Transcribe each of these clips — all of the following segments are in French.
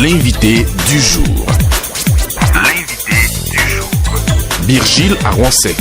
L'invité du jour. Virgile Arouansek.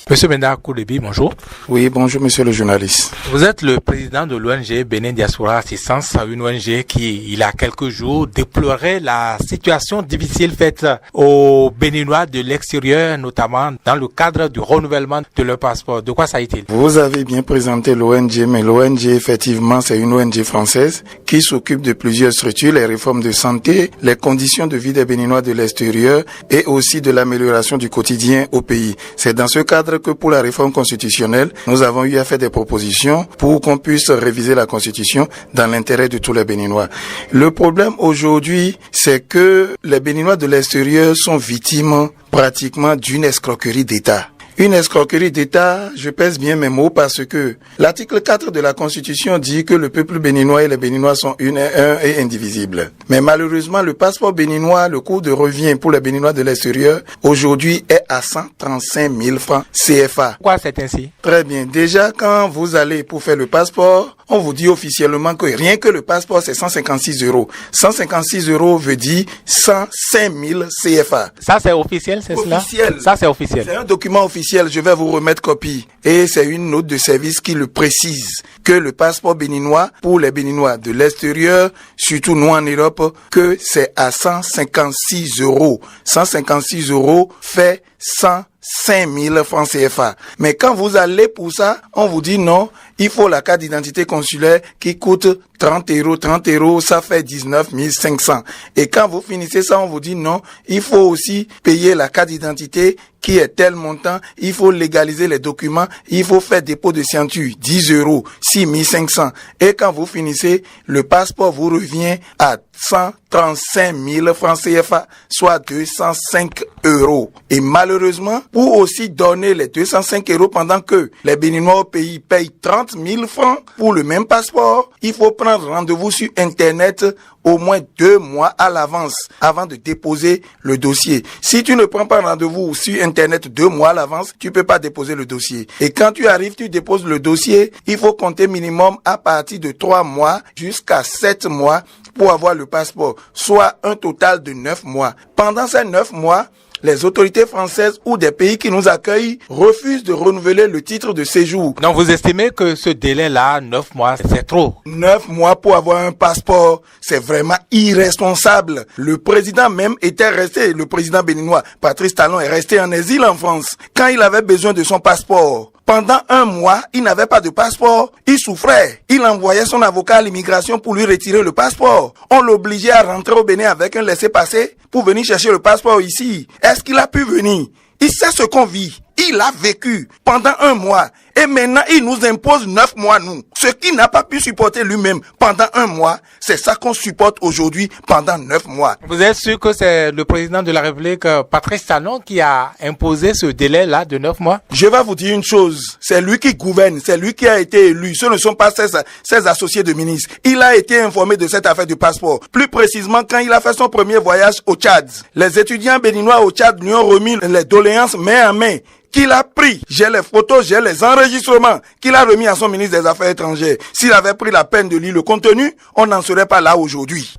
Monsieur Benda Koulebi, bonjour. Oui, bonjour monsieur le journaliste. Vous êtes le président de l'ONG Bénin Diaspora Assistance, une ONG qui, il y a quelques jours, déplorait la situation difficile faite aux Béninois de l'extérieur, notamment dans le cadre du renouvellement de leur passeport. De quoi s'agit-il? Vous avez bien présenté l'ONG, mais l'ONG, effectivement, c'est une ONG française qui s'occupe de plusieurs structures, les réformes de santé, les conditions de vie des Béninois de l'extérieur et aussi de l'amélioration du quotidien au pays. C'est dans ce cadre que pour la réforme constitutionnelle, nous avons eu à faire des propositions pour qu'on puisse réviser la Constitution dans l'intérêt de tous les Béninois. Le problème aujourd'hui, c'est que les Béninois de l'extérieur sont victimes pratiquement d'une escroquerie d'État. Une escroquerie d'État, je pèse bien mes mots parce que l'article 4 de la Constitution dit que le peuple béninois et les Béninois sont un et indivisibles. Mais malheureusement, le passeport béninois, le coût de revient pour les Béninois de l'extérieur, aujourd'hui est à 135 000 francs CFA. Pourquoi c'est ainsi? Très bien. Déjà, quand vous allez pour faire le passeport, on vous dit officiellement que rien que le passeport, c'est 156 €. 156 € veut dire 105 000 CFA. Ça, c'est officiel, c'est cela? Officiel. Ça, c'est officiel. C'est un document officiel. Je vais vous remettre copie. Et c'est une note de service qui le précise que le passeport béninois, pour les Béninois de l'extérieur, surtout nous en Europe, que c'est à 156 €. 156 € fait 105 000 francs CFA. Mais quand vous allez pour ça, on vous dit non, il faut la carte d'identité consulaire qui coûte 30 €. 30 €, ça fait 19 500. Et quand vous finissez ça, on vous dit non, il faut aussi payer la carte d'identité qui est tel montant, il faut légaliser les documents, il faut faire dépôt de signature, 10 €, 6 500. Et quand vous finissez, le passeport vous revient à 135 000 francs CFA, soit 205 €. Et malheureusement, pour aussi donner les 205 € pendant que les Béninois au pays payent 30 000 francs pour le même passeport, il faut prendre rendez-vous sur Internet au moins 2 mois à l'avance avant de déposer le dossier. Si tu ne prends pas rendez-vous sur Internet 2 mois à l'avance, tu peux pas déposer le dossier. Et quand tu arrives, tu déposes le dossier, il faut compter minimum à partir de 3 mois jusqu'à 7 mois pour avoir le passeport, soit un total de 9 mois. Pendant ces 9 mois, les autorités françaises ou des pays qui nous accueillent refusent de renouveler le titre de séjour. Donc vous estimez que ce délai-là, 9 mois, c'est trop? 9 mois pour avoir un passeport, c'est vraiment irresponsable. Le président même était resté, le président béninois, Patrice Talon, est resté en exil en France quand il avait besoin de son passeport. Pendant 1 mois, il n'avait pas de passeport. Il souffrait. Il envoyait son avocat à l'immigration pour lui retirer le passeport. On l'obligeait à rentrer au Bénin avec un laissez-passer pour venir chercher le passeport ici. Est-ce qu'il a pu venir? Il sait ce qu'on vit. Il a vécu pendant 1 mois. Et maintenant, il nous impose 9 mois, nous. Ce qu'il n'a pas pu supporter lui-même pendant 1 mois, c'est ça qu'on supporte aujourd'hui pendant 9 mois. Vous êtes sûr que c'est le président de la République, Patrice Talon, qui a imposé ce délai-là de 9 mois? Je vais vous dire une chose. C'est lui qui gouverne. C'est lui qui a été élu. Ce ne sont pas ses associés de ministres. Il a été informé de cette affaire du passeport. Plus précisément, quand il a fait son premier voyage au Tchad. Les étudiants béninois au Tchad lui ont remis les doléances main à main qu'il a pris. J'ai les photos, j'ai les enregistrements qu'il a remis à son ministre des Affaires étrangères. S'il avait pris la peine de lire le contenu, on n'en serait pas là aujourd'hui.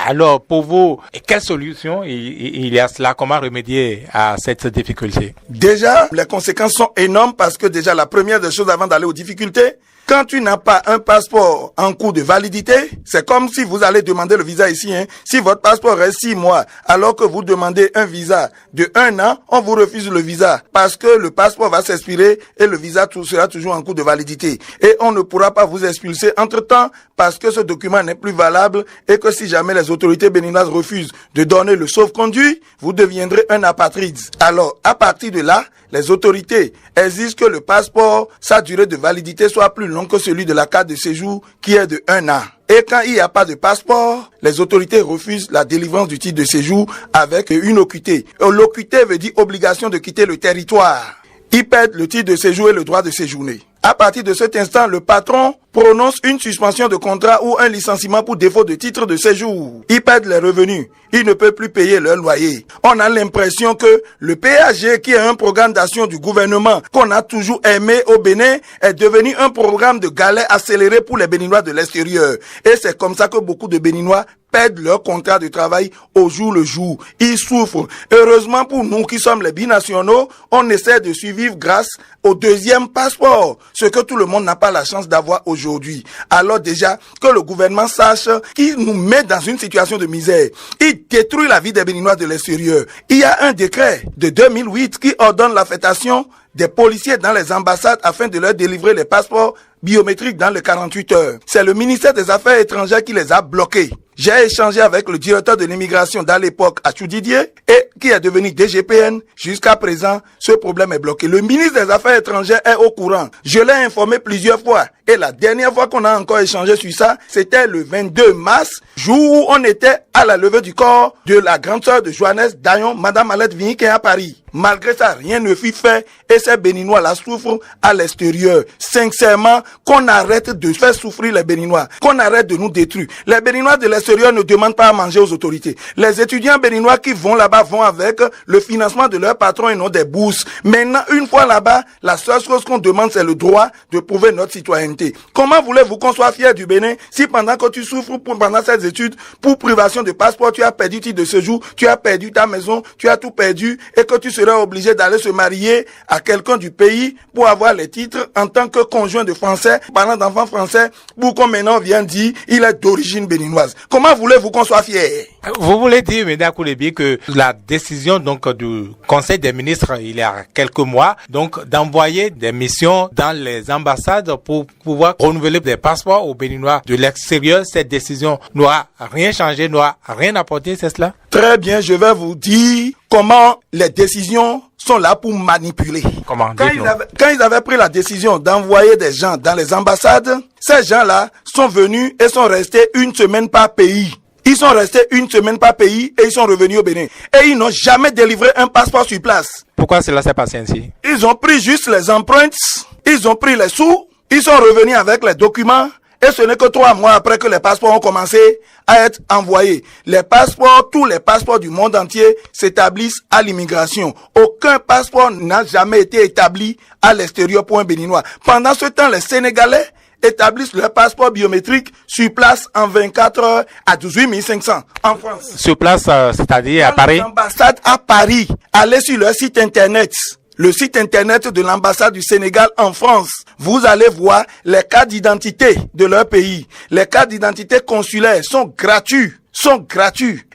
Alors, pour vous, quelle solution il y a cela? Comment remédier à cette difficulté? Déjà, les conséquences sont énormes parce que déjà, la première des choses avant d'aller aux difficultés, quand tu n'as pas un passeport en cours de validité, c'est comme si vous allez demander le visa ici. Si votre passeport reste 6 mois, alors que vous demandez un visa de 1 an, on vous refuse le visa parce que le passeport va s'expirer et le visa sera toujours en cours de validité. Et on ne pourra pas vous expulser entre-temps parce que ce document n'est plus valable et que si jamais les autorités béninoises refusent de donner le sauf-conduit, vous deviendrez un apatride. Alors, à partir de là, les autorités exigent que le passeport, sa durée de validité soit plus longue que celui de la carte de séjour qui est de 1 an. Et quand il n'y a pas de passeport, les autorités refusent la délivrance du titre de séjour avec une OQT. L'OQT veut dire obligation de quitter le territoire. Ils perdent le titre de séjour et le droit de séjourner. À partir de cet instant, le patron prononce une suspension de contrat ou un licenciement pour défaut de titre de séjour. Ils perdent les revenus. Ils ne peuvent plus payer leur loyer. On a l'impression que le PAG, qui est un programme d'action du gouvernement qu'on a toujours aimé au Bénin, est devenu un programme de galère accéléré pour les Béninois de l'extérieur. Et c'est comme ça que beaucoup de Béninois perdent leur contrat de travail au jour le jour. Ils souffrent. Heureusement pour nous qui sommes les binationaux, on essaie de survivre grâce au deuxième passeport, ce que tout le monde n'a pas la chance d'avoir aujourd'hui. Alors déjà, que le gouvernement sache qu'il nous met dans une situation de misère. Il détruit la vie des Béninois de l'extérieur. Il y a un décret de 2008 qui ordonne l'affectation des policiers dans les ambassades afin de leur délivrer les passeports biométriques dans les 48 heures. C'est le ministère des Affaires étrangères qui les a bloqués. J'ai échangé avec le directeur de l'immigration d'à l'époque, Achou Didier, et qui est devenu DGPN. Jusqu'à présent, ce problème est bloqué. Le ministre des Affaires étrangères est au courant. Je l'ai informé plusieurs fois. Et la dernière fois qu'on a encore échangé sur ça, c'était le 22 mars, jour où on était à la levée du corps de la grande sœur de Joannès Dayon, Madame Alette Vigny, à Paris. Malgré ça, rien ne fut fait et ces Béninois la souffrent à l'extérieur. Sincèrement, qu'on arrête de faire souffrir les Béninois, qu'on arrête de nous détruire. Les Béninois de l'extérieur ne demandent pas à manger aux autorités. Les étudiants béninois qui vont là-bas vont avec le financement de leur patron et non des bourses. Maintenant, une fois là-bas, la seule chose qu'on demande, c'est le droit de prouver notre citoyenneté. Comment voulez-vous qu'on soit fier du Bénin si pendant que tu souffres pendant ces études, pour privation de passeport, tu as perdu titre de séjour, tu as perdu ta maison, tu as tout perdu et que tu serais obligé d'aller se marier à quelqu'un du pays pour avoir les titres en tant que conjoint de français, parlant d'enfants français, pour qu'on maintenant vienne dire il est d'origine béninoise. Comment voulez-vous qu'on soit fier? Vous voulez dire, M. Koulebi, que la décision donc du Conseil des ministres il y a quelques mois, donc d'envoyer des missions dans les ambassades pour pouvoir renouveler des passeports aux Béninois de l'extérieur, cette décision n'aura rien changé, n'aura rien apporté, c'est cela? Très bien, je vais vous dire comment les décisions sont là pour manipuler. Comment? Quand ils avaient pris la décision d'envoyer des gens dans les ambassades, ces gens-là sont venus et sont restés une semaine par pays. Ils sont restés une semaine par pays et ils sont revenus au Bénin. Et ils n'ont jamais délivré un passeport sur place. Pourquoi cela s'est passé ainsi? Ils ont pris juste les empreintes, ils ont pris les sous, ils sont revenus avec les documents. Et ce n'est que 3 mois après que les passeports ont commencé à être envoyés. Les passeports, tous les passeports du monde entier s'établissent à l'immigration. Aucun passeport n'a jamais été établi à l'extérieur pour un Béninois. Pendant ce temps, les Sénégalais établissent leur passeport biométrique sur place en 24 heures à 18 500 en France. Sur place, c'est-à-dire à Paris? L'ambassade à Paris. Allez sur leur site internet. Le site internet de l'ambassade du Sénégal en France, vous allez voir les cartes d'identité de leur pays. Les cartes d'identité consulaires sont gratuits.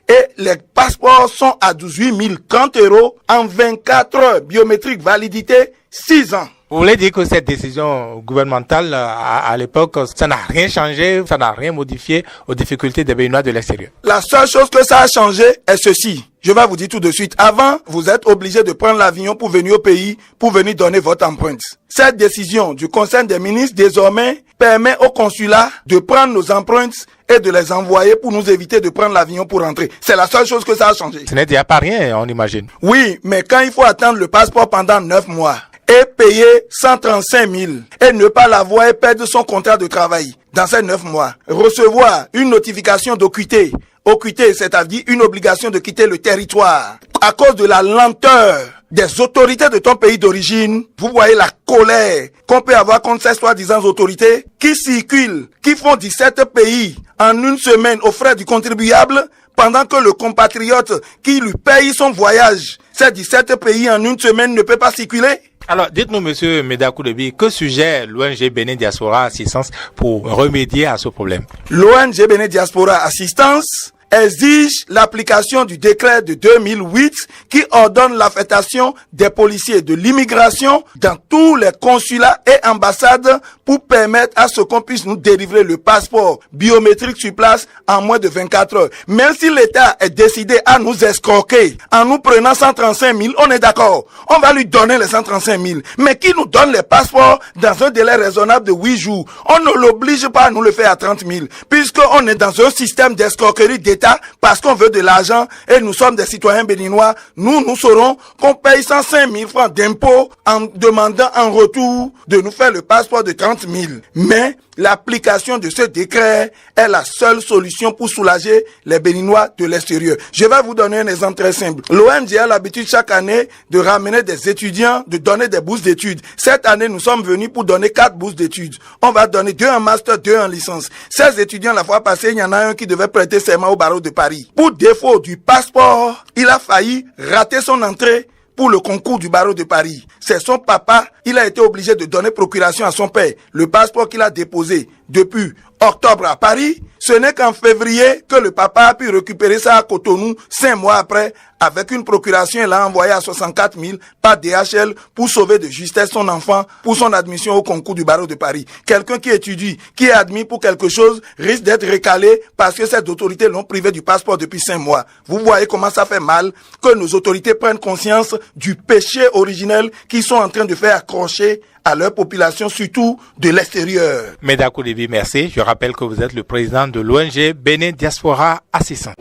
Et les passeports sont à 18 030 € en 24 heures. Biométrique, validité, 6 ans. Vous voulez dire que cette décision gouvernementale, à l'époque, ça n'a rien changé, ça n'a rien modifié aux difficultés des Béninois de l'extérieur? La seule chose que ça a changé est ceci. Je vais vous dire tout de suite. Avant, vous êtes obligé de prendre l'avion pour venir au pays, pour venir donner votre empreinte. Cette décision du Conseil des ministres, désormais, permet au consulat de prendre nos empreintes et de les envoyer pour nous éviter de prendre l'avion pour rentrer. C'est la seule chose que ça a changé. Ce n'est déjà pas rien, on imagine. Oui, mais quand il faut attendre le passeport pendant 9 mois, et payer 135 000 et ne pas l'avoir et perdre son contrat de travail dans ces 9 mois. Recevoir une notification d'OQT. OQT, c'est-à-dire une obligation de quitter le territoire. À cause de la lenteur des autorités de ton pays d'origine, vous voyez la colère qu'on peut avoir contre ces soi-disant autorités qui circulent, qui font 17 pays en une semaine aux frais du contribuable, pendant que le compatriote qui lui paye son voyage, ces 17 pays en une semaine ne peut pas circuler. Alors, dites-nous, monsieur Meda Koulebi, que suggère l'ONG Bénin Diaspora Assistance pour remédier à ce problème? L'ONG Bénin Diaspora Assistance exige l'application du décret de 2008 qui ordonne l'affectation des policiers de l'immigration dans tous les consulats et ambassades pour permettre à ce qu'on puisse nous délivrer le passeport biométrique sur place en moins de 24 heures. Même si l'État est décidé à nous escroquer en nous prenant 135 000, on est d'accord. On va lui donner les 135 000. Mais qui nous donne les passeports dans un délai raisonnable de 8 jours? On ne l'oblige pas à nous le faire à 30 000. Puisqu'on est dans un système d'escroquerie d'État parce qu'on veut de l'argent et nous sommes des citoyens béninois, nous saurons qu'on paye 105 000 francs d'impôts en demandant en retour de nous faire le passeport de 30 000. Mais l'application de ce décret est la seule solution pour soulager les Béninois de l'extérieur. Je vais vous donner un exemple très simple. L'ONG a l'habitude chaque année de ramener des étudiants, de donner des bourses d'études. Cette année, nous sommes venus pour donner 4 bourses d'études. On va donner 2 en master, 2 en licence. 16 étudiants la fois passée, il y en a un qui devait prêter serment au barreau de Paris. Pour défaut du passeport, il a failli rater son entrée pour le concours du barreau de Paris. C'est son papa, il a été obligé de donner procuration à son père. Le passeport qu'il a déposé depuis octobre à Paris, ce n'est qu'en février que le papa a pu récupérer ça à Cotonou, 5 mois après, avec une procuration, il l'a envoyé à 64 000 par DHL pour sauver de justesse son enfant pour son admission au concours du barreau de Paris. Quelqu'un qui étudie, qui est admis pour quelque chose, risque d'être recalé parce que ces autorités l'ont privé du passeport depuis 5 mois. Vous voyez comment ça fait mal que nos autorités prennent conscience du péché originel qu'ils sont en train de faire accrocher à leur population, surtout de l'extérieur. Médako Déby, merci. Je rappelle que vous êtes le président de l'ONG Bénin Diaspora Assistance.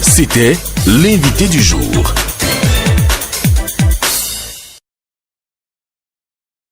C'était l'invité du jour.